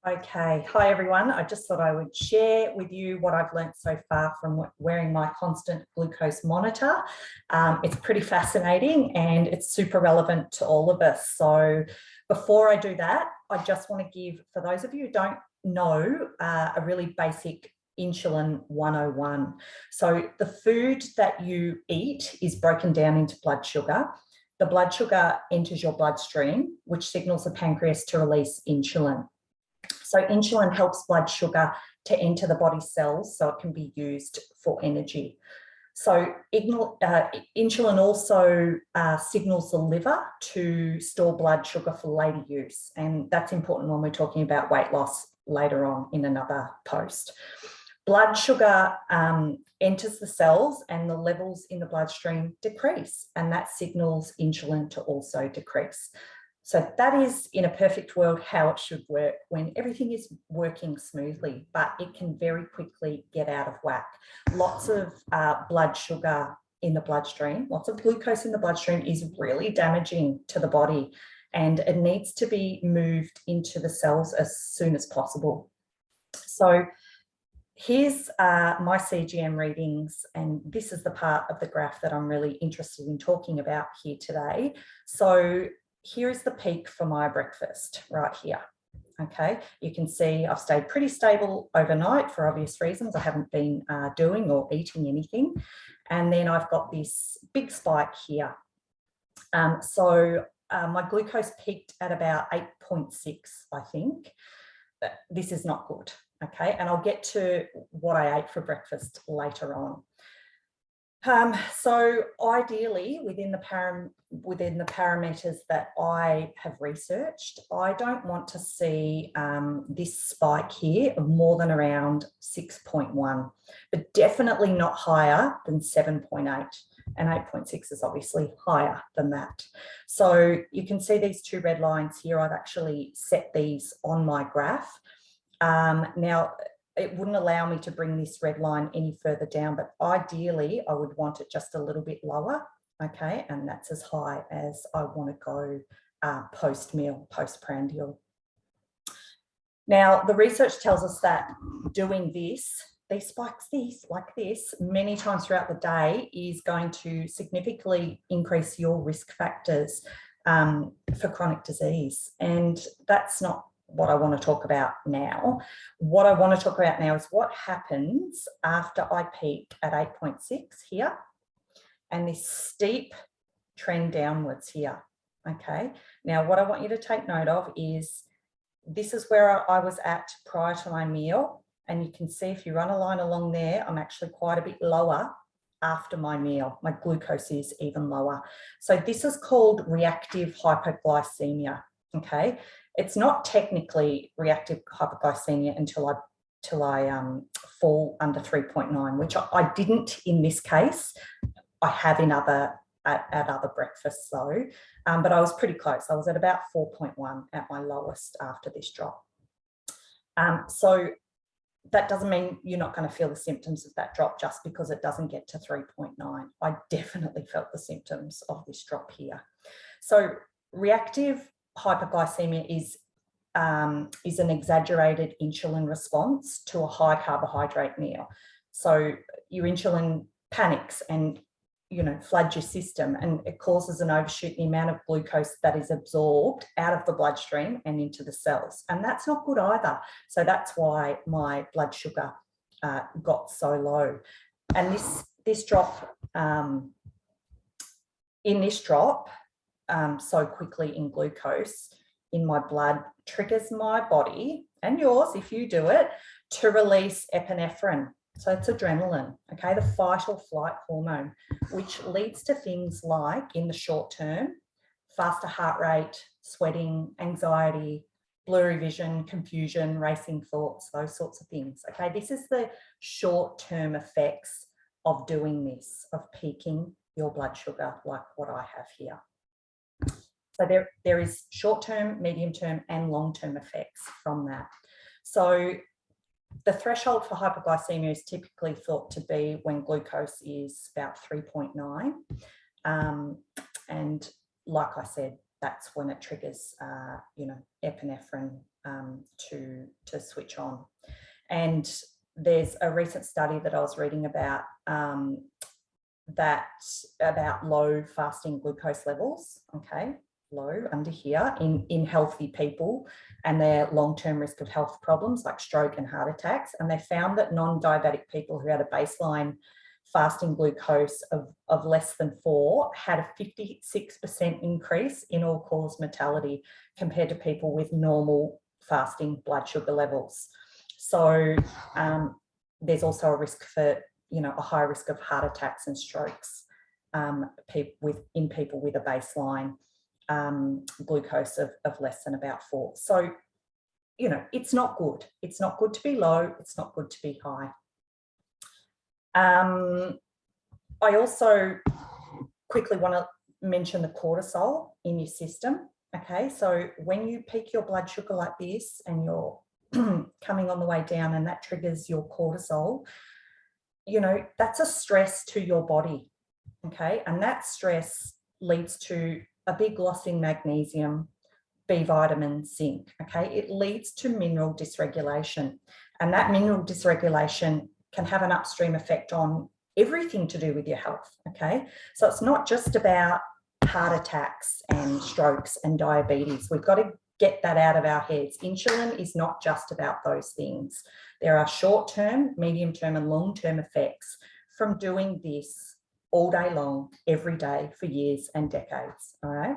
Okay, hi everyone. I just thought I would share with you what I've learned so far from wearing my constant glucose monitor. It's pretty fascinating and it's super relevant to all of us. So before I do that, I just want to give, for those of you who don't know, a really basic insulin 101. So the food that you eat is broken down into blood sugar. The blood sugar enters your bloodstream, which signals the pancreas to release insulin. So insulin helps blood sugar to enter the body cells so it can be used for energy. So insulin also signals the liver to store blood sugar for later use. And that's important when we're talking about weight loss later on in another post. Blood sugar enters the cells and the levels in the bloodstream decrease, and that signals insulin to also decrease. So that is, in a perfect world, how it should work when everything is working smoothly, but it can very quickly get out of whack. Lots of blood sugar in the bloodstream, lots of glucose in the bloodstream is really damaging to the body, and it needs to be moved into the cells as soon as possible. So here's my CGM readings, and this is the part of the graph that I'm really interested in talking about here today. So here is the peak for my breakfast right here. Okay, you can see I've stayed pretty stable overnight for obvious reasons. I haven't been doing or eating anything. And then I've got this big spike here. My glucose peaked at about 8.6, I think. This is not good. Okay, and I'll get to what I ate for breakfast later on. So ideally, within the parameters that I have researched, I don't want to see this spike here of more than around 6.1, but definitely not higher than 7.8. And 8.6 is obviously higher than that. So you can see these two red lines here. I've actually set these on my graph. Now, it wouldn't allow me to bring this red line any further down, but ideally I would want it just a little bit lower, okay? And that's as high as I want to go post-meal, postprandial. Now, the research tells us that doing these spikes like this many times throughout the day is going to significantly increase your risk factors for chronic disease. And that's not what I want to talk about now. What I want to talk about now is what happens after I peak at 8.6 here and this steep trend downwards here. Okay, now what I want you to take note of is this is where I was at prior to my meal, and you can see if you run a line along there, I'm actually quite a bit lower after my meal. My glucose is even lower. So this is called reactive hypoglycemia. Okay, it's not technically reactive hypoglycemia until I fall under 3.9, which I didn't in this case. I have in at other breakfasts though, but I was pretty close. I was at about 4.1 at my lowest after this drop. So that doesn't mean you're not going to feel the symptoms of that drop just because it doesn't get to 3.9. I definitely felt the symptoms of this drop here. So reactive hypoglycemia is an exaggerated insulin response to a high carbohydrate meal. So your insulin panics and floods your system, and it causes an overshoot in the amount of glucose that is absorbed out of the bloodstream and into the cells, and that's not good either. So that's why my blood sugar got so low, and this drop so quickly in glucose in my blood triggers my body, and yours if you do it, to release epinephrine. So it's adrenaline, okay, the fight or flight hormone, which leads to things like, in the short term, faster heart rate, sweating, anxiety, blurry vision, confusion, racing thoughts, those sorts of things, okay? This is the short-term effects of doing this, of peaking your blood sugar like what I have here. So there is short-term, medium-term and long-term effects from that. So the threshold for hypoglycemia is typically thought to be when glucose is about 3.9. And like I said, that's when it triggers, epinephrine to switch on. And there's a recent study that I was reading about about low fasting glucose levels, okay, low under here in healthy people and their long-term risk of health problems like stroke and heart attacks. And they found that non-diabetic people who had a baseline fasting glucose of less than 4 had a 56% increase in all-cause mortality compared to people with normal fasting blood sugar levels. So there's also a risk for, a high risk of heart attacks and strokes in people with a baseline glucose of less than about 4. So, it's not good. It's not good to be low. It's not good to be high. I also quickly want to mention the cortisol in your system. Okay, so when you peak your blood sugar like this and you're coming on the way down and that triggers your cortisol, that's a stress to your body. Okay, and that stress leads to a big loss in magnesium, B vitamin, zinc. Okay, it leads to mineral dysregulation, and that mineral dysregulation can have an upstream effect on everything to do with your health. Okay, so it's not just about heart attacks and strokes and diabetes. We've got to get that out of our heads. Insulin is not just about those things. There are short-term, medium-term and long-term effects from doing this all day long, every day for years and decades. All right.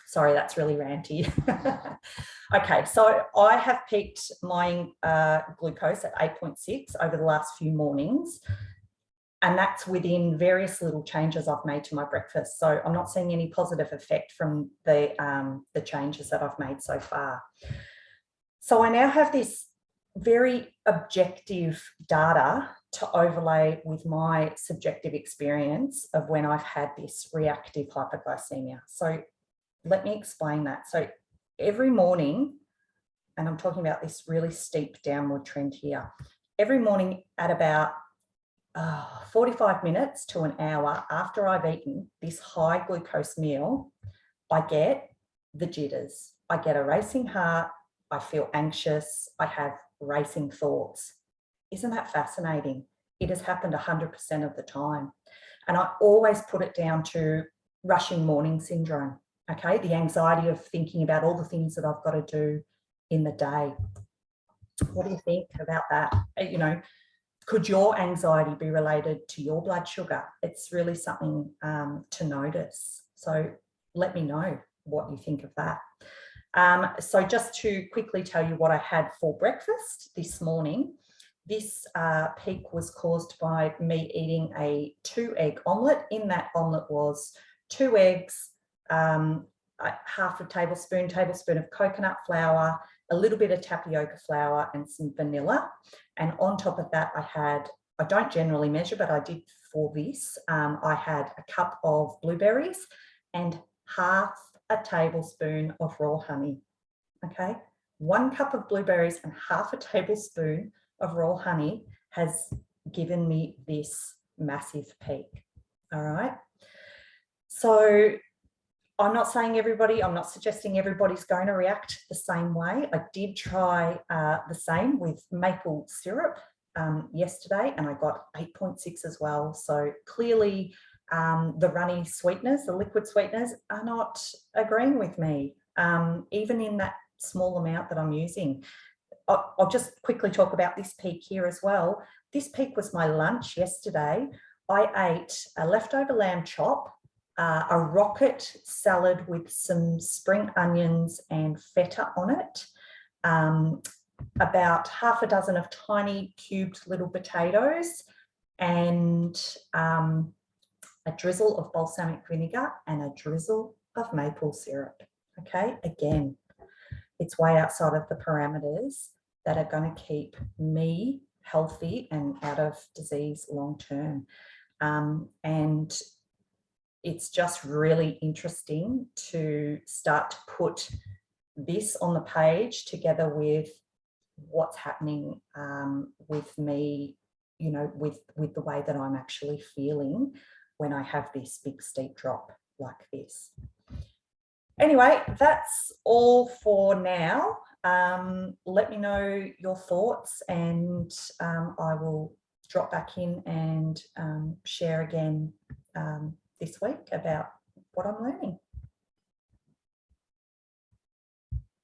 Sorry, that's really ranty. Okay, so I have peaked my glucose at 8.6 over the last few mornings, and that's within various little changes I've made to my breakfast. So I'm not seeing any positive effect from the changes that I've made so far. So I now have this very objective data to overlay with my subjective experience of when I've had this reactive hypoglycemia. So let me explain that. So every morning, and I'm talking about this really steep downward trend here, every morning at about 45 minutes to an hour after I've eaten this high glucose meal, I get the jitters. I get a racing heart. I feel anxious. I have racing thoughts. Isn't that fascinating? It has happened 100% of the time. And I always put it down to rushing morning syndrome. Okay, the anxiety of thinking about all the things that I've got to do in the day. What do you think about that? Could your anxiety be related to your blood sugar? It's really something to notice. So let me know what you think of that. So just to quickly tell you what I had for breakfast this morning, this peak was caused by me eating a 2-egg omelette. In that omelette was 2 eggs, half a tablespoon of coconut flour, a little bit of tapioca flour and some vanilla. And on top of that, I don't generally measure, but I did for this. I had a cup of blueberries and half a tablespoon of raw honey. Okay, 1 cup of blueberries and half a tablespoon of raw honey has given me this massive peak. All right. So I'm not suggesting everybody's going to react the same way. I did try the same with maple syrup yesterday, and I got 8.6 as well. So clearly the runny sweeteners, the liquid sweeteners, are not agreeing with me, even in that small amount that I'm using. I'll just quickly talk about this peak here as well. This peak was my lunch yesterday. I ate a leftover lamb chop, a rocket salad with some spring onions and feta on it, about half a dozen of tiny cubed little potatoes, and a drizzle of balsamic vinegar and a drizzle of maple syrup. Okay, again, it's way outside of the parameters that are going to keep me healthy and out of disease long term. And it's just really interesting to start to put this on the page together with what's happening with me, with the way that I'm actually feeling when I have this big steep drop like this. Anyway, that's all for now. Let me know your thoughts, and I will drop back in and share again this week about what I'm learning.